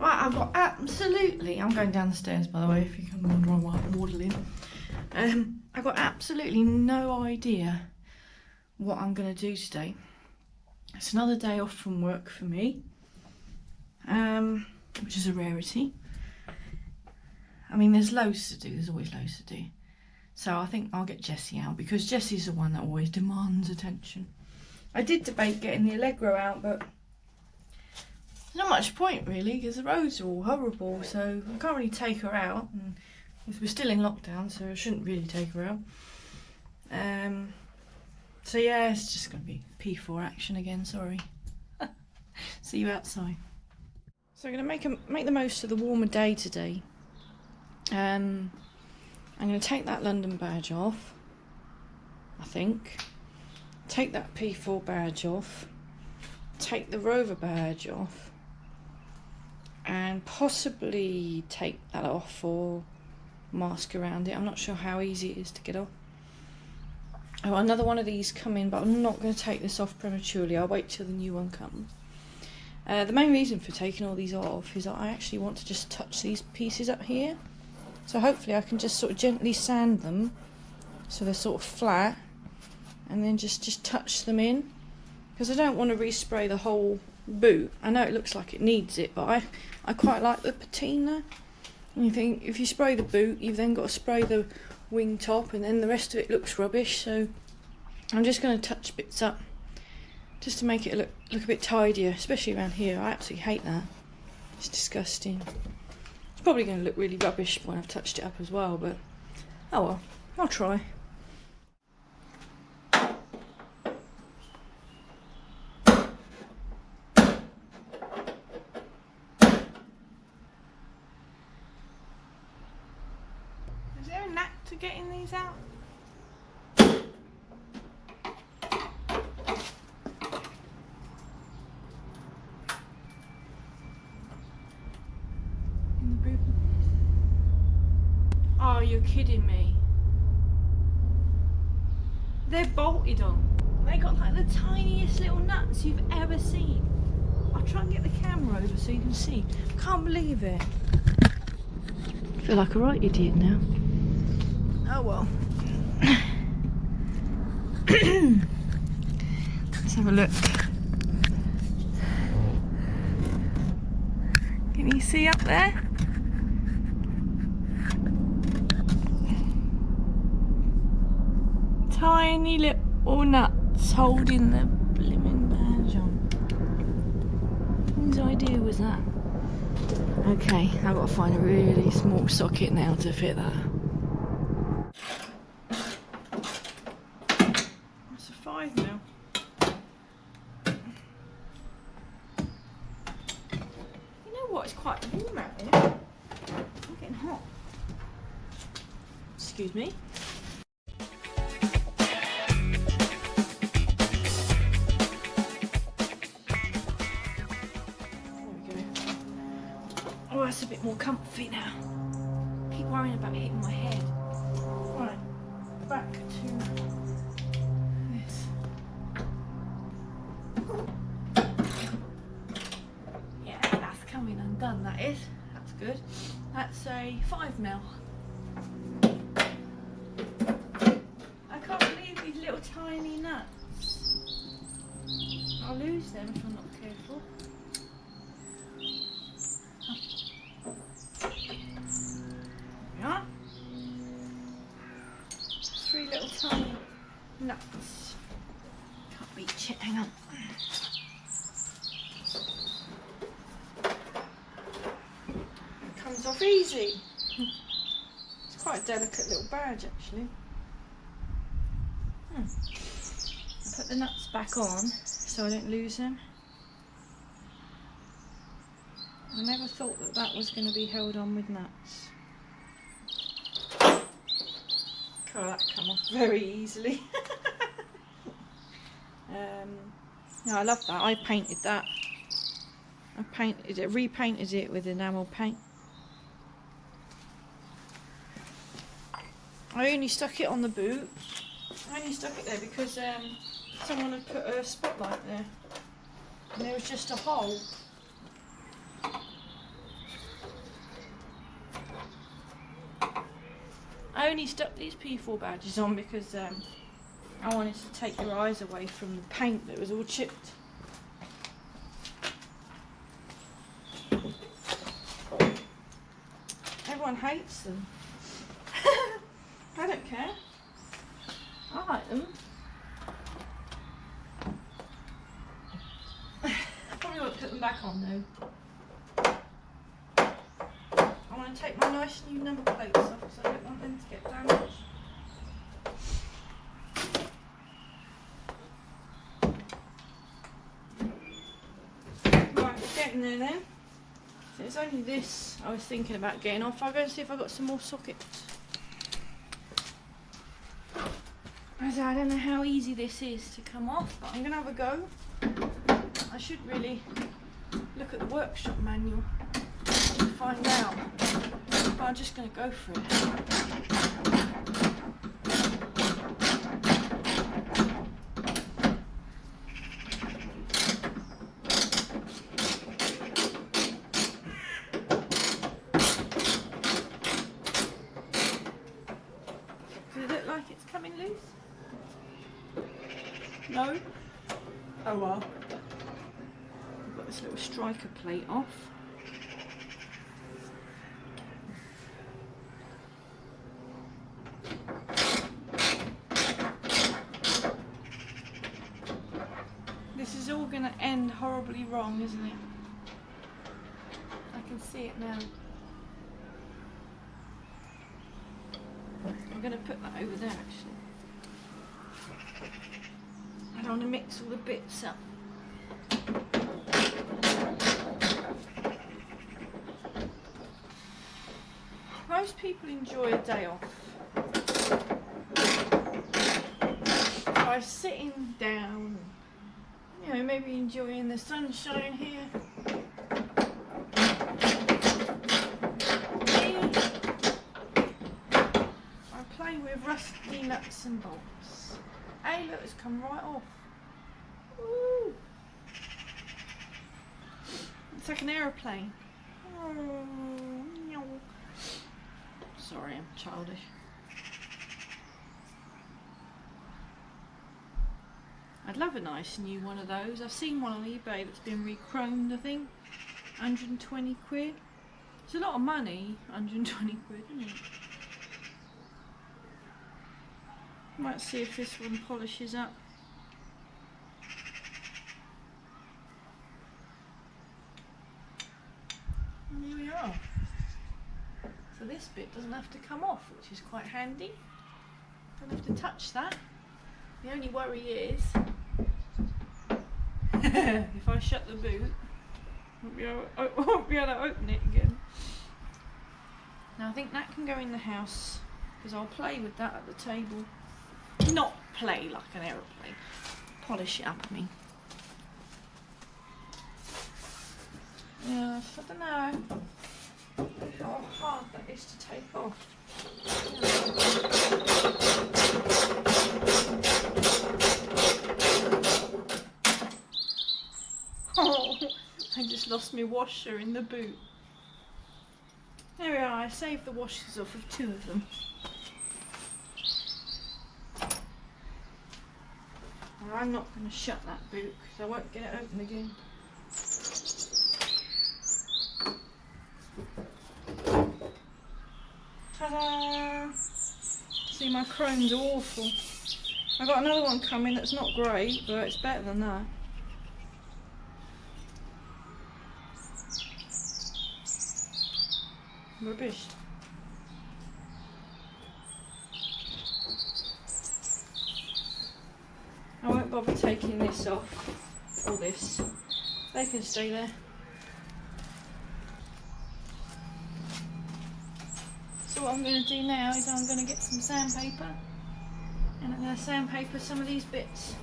Right, I've got absolutely, I'm going down the stairs by the way, if you can wonder why I'm waddling. I've got absolutely no idea what I'm going to do today. It's another day off from work for me, which is a rarity. I mean, there's loads to do, there's always loads to do. So I think I'll get Jessie out, because Jessie's the one that always demands attention. I did debate getting the Allegro out, but there's not much point really, because the roads are all horrible, so I can't really take her out. And we're still in lockdown, so I shouldn't really take her out. So yeah, it's just going to be P4 action again, sorry. See you outside. So I'm going to make the most of the warmer day today. I'm going to take that London badge off, I think. Take that P4 badge off. Take the Rover badge off. And possibly take that off or mask around it. I'm not sure how easy it is to get off. Oh, another one of these come in, but I'm not going to take this off prematurely. I'll wait till the new one comes. The main reason for taking all these off is that I actually want to just touch these pieces up here. So hopefully I can just sort of gently sand them so they're sort of flat, and then just touch them in, because I don't want to respray the whole boot. I know it looks like it needs it, but I quite like the patina. And you think if you spray the boot, you've then got to spray the wing top, and then the rest of it looks rubbish. So I'm just going to touch bits up just to make it look a bit tidier, especially around here. I absolutely hate that. It's disgusting. It's probably going to look really rubbish when I've touched it up as well, but oh well, I'll try. Is there a knack to getting these out? Oh, you're kidding me. They're bolted on. They got like the tiniest little nuts you've ever seen. I'll try and get the camera over so you can see. Can't believe it. I feel like a right idiot now. Oh well. Let's have a look. Can you see up there? Tiny little nuts holding the blimmin' badge on. Whose idea was that? Okay, I've got to find a really small socket now to fit that. That's a 5mm. You know what? It's quite warm out here. I'm getting hot. Excuse me. Oh, that's a bit more comfy now. I keep worrying about hitting my head. Right, back to this. Yeah, that's coming undone, that is. That's good. That's a 5mm. I can't believe these little tiny nuts. I'll lose them if I'm not careful. Three little tiny nuts. Can't reach it, hang on. It comes off easy. It's quite a delicate little badge actually. I'll put the nuts back on so I don't lose them. I never thought that that was going to be held on with nuts. Oh, that come off very easily. No, I love that. I painted that. Repainted it with enamel paint. I only stuck it on the boot. I only stuck it there because someone had put a spotlight there, and there was just a hole. I only stuck these P4 badges on because I wanted to take your eyes away from the paint that was all chipped. Everyone hates them. I don't care. I like them. I probably won't put them back on though. I want to take my nice new number plates off because I don't want them to get damaged. Right, we're getting there then. So it's only this I was thinking about getting off. I'll go and see if I've got some more sockets. I don't know how easy this is to come off, but I'm going to have a go. I should really look at the workshop manual to find out, but I'm just going to go for it. Does it look like it's coming loose? No? Oh well. I've got this little striker plate off. This is all going to end horribly wrong, isn't it? I can see it now. I'm going to put that over there actually. I don't want to mix all the bits up. Most people enjoy a day off by sitting down, you know, maybe enjoying the sunshine here. Me, I play with rusty nuts and bolts. Hey look, it's come right off. Woo. It's like an aeroplane. Oh, no. Sorry, I'm childish. I'd love a nice new one of those. I've seen one on eBay that's been re-chromed, I think. 120 quid. It's a lot of money, 120 quid, isn't it? Might see if this one polishes up. And here we are. So this bit doesn't have to come off, which is quite handy. Don't have to touch that. The only worry is if I shut the boot, I won't be able to open it again. Now I think that can go in the house because I'll play with that at the table. Not play like an aeroplane. Polish it up, I mean. Yeah, I don't know how hard that is to take off. Oh, I just lost my washer in the boot. There we are, I saved the washers off of 2 of them. And I'm not going to shut that boot because I won't get it open again. Ta-da! See, my chrome's awful. I've got another one coming that's not great, but it's better than that. Rubbish. I won't bother taking this off, or this. They can stay there. So what I'm going to do now is I'm going to get some sandpaper and I'm going to sandpaper some of these bits.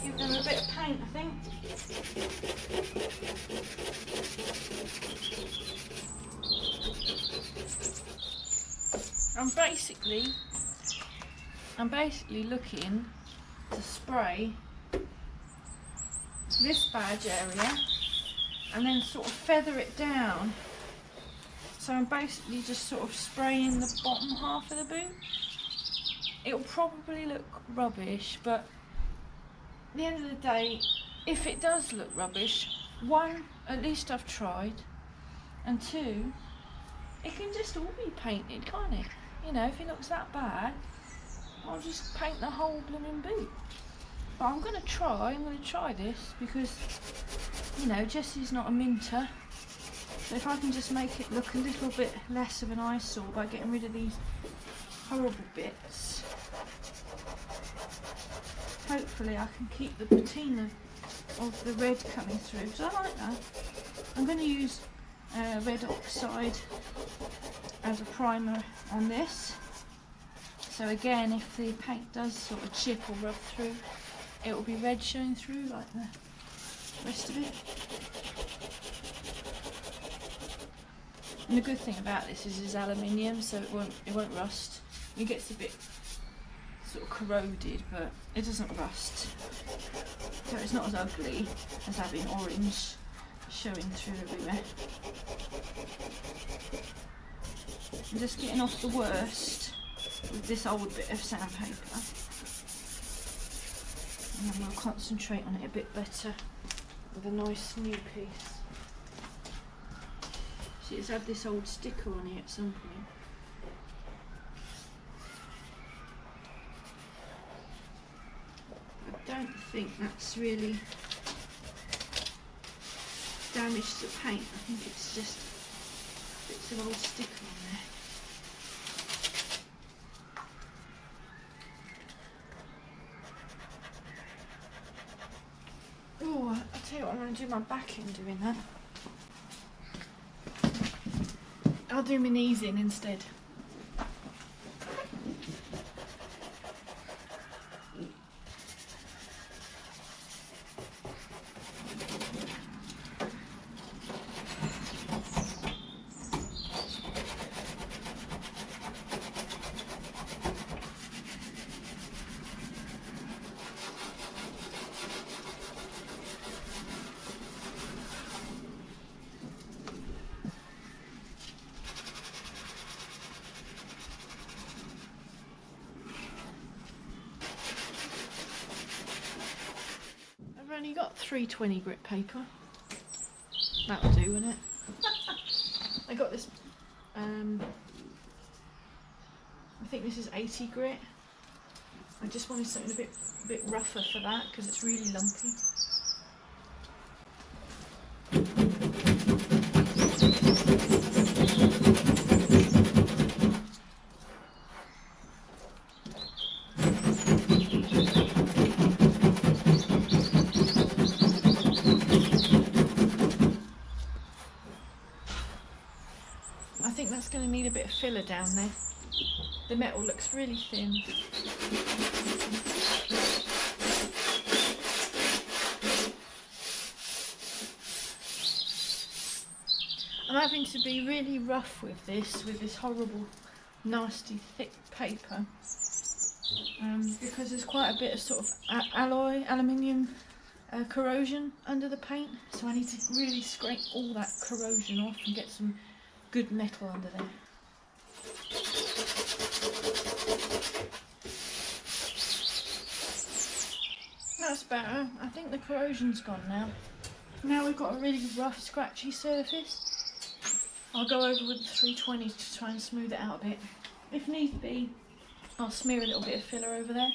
Give them a bit of paint, I think. I'm basically looking to spray this badge area and then sort of feather it down So I'm basically just sort of spraying the bottom half of the boot. It'll probably look rubbish, but at the end of the day, if it does look rubbish, one, at least I've tried, and two, it can just all be painted, can't it? You know, if it looks that bad, I'll just paint the whole blooming boot. But I'm going to try this because, you know, Jessie's not a minter. So if I can just make it look a little bit less of an eyesore by getting rid of these horrible bits, hopefully I can keep the patina of the red coming through, because I like that. I'm going to use red oxide as a primer on this. So again, if the paint does sort of chip or rub through, it will be red showing through like the rest of it. And the good thing about this is it's aluminium, so it won't rust. It gets a bit sort of corroded, but it doesn't rust. So it's not as ugly as having orange showing through everywhere. I'm just getting off the worst with this old bit of sandpaper, and then we'll concentrate on it a bit better with a nice new piece. See, it's had this old sticker on it at some point. I don't think that's really damaged the paint. I think it's just bits of old sticker on there. Oh, I'll tell you what, I'm going to do my back in doing that. I'll do my knees in instead. I've only got 320 grit paper. That'll do, won't it? I got this, I think this is 80 grit. I just wanted something a bit rougher for that because it's really lumpy. I think that's going to need a bit of filler down there. The metal looks really thin. I'm having to be really rough with this horrible, nasty, thick paper, because there's quite a bit of sort of aluminium corrosion under the paint. So I need to really scrape all that corrosion off and get some good metal under there. That's better. I think the corrosion's gone now. Now we've got a really rough, scratchy surface. I'll go over with the 320 to try and smooth it out a bit. If need be, I'll smear a little bit of filler over there,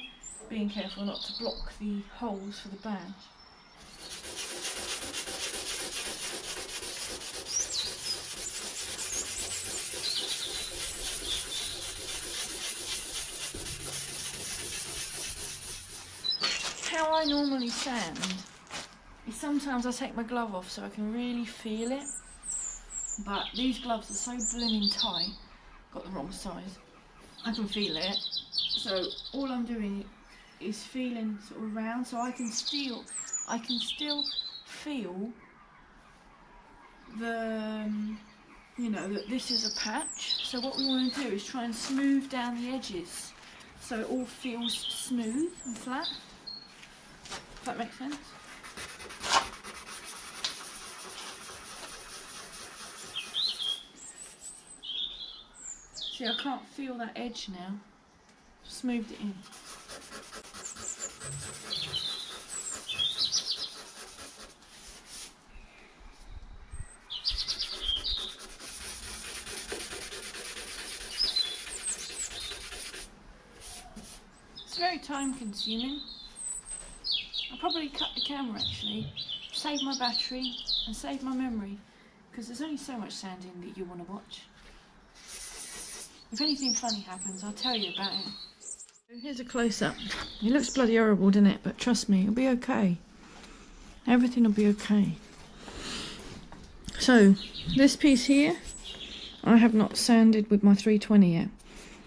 being careful not to block the holes for the badge. How I normally sand is sometimes I take my glove off so I can really feel it, but these gloves are so blooming tight, got the wrong size, I can feel it, so all I'm doing is feeling sort of around so I can still feel the, you know, that this is a patch. So what we want to do is try and smooth down the edges so it all feels smooth and flat. Does that make sense? See, I can't feel that edge now. Just moved it in. It's very time consuming. I'll probably cut the camera actually, save my battery and save my memory, because there's only so much sanding that you want to watch. If anything funny happens, I'll tell you about it. Here's a close-up. It looks bloody horrible, doesn't it? But trust me, it'll be okay. Everything will be okay. So, this piece here, I have not sanded with my 320 yet.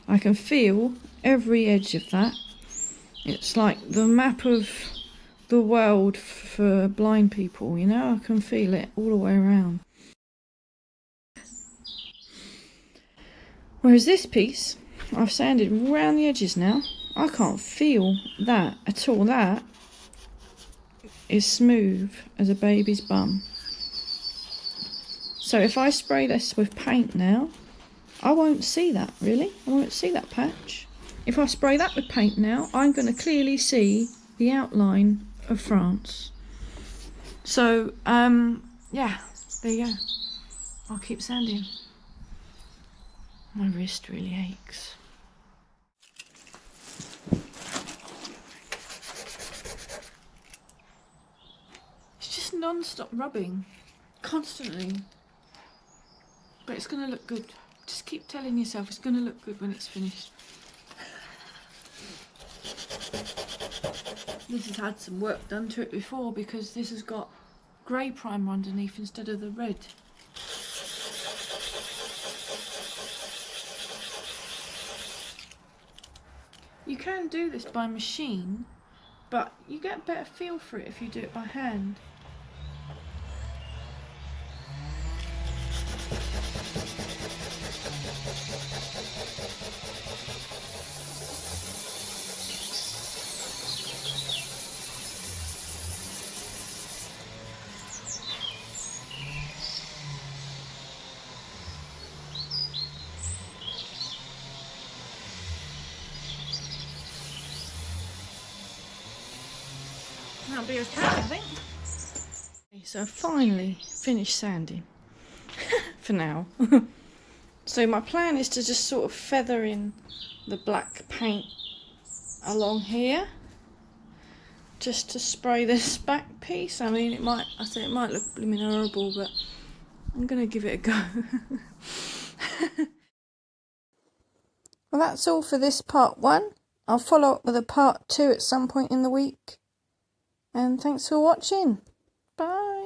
I can feel every edge of that. It's like the map of the world for blind people, you know? I can feel it all the way around. Whereas this piece, I've sanded around the edges now. I can't feel that at all. That is smooth as a baby's bum. So if I spray this with paint now, I won't see that, really. I won't see that patch. If I spray that with paint now, I'm going to clearly see the outline of France. So, yeah, there you go. I'll keep sanding. My wrist really aches. It's just non-stop rubbing, constantly. But it's going to look good. Just keep telling yourself it's going to look good when it's finished. This has had some work done to it before because this has got grey primer underneath instead of the red. You can do this by machine, but you get a better feel for it if you do it by hand. That'll be okay, I think. Okay, so I finally finished sanding for now. So my plan is to just sort of feather in the black paint along here, just to spray this back piece. I mean, it might look blooming horrible, but I'm gonna give it a go. Well, that's all for this part 1. I'll follow up with a part 2 at some point in the week. And thanks for watching. Bye.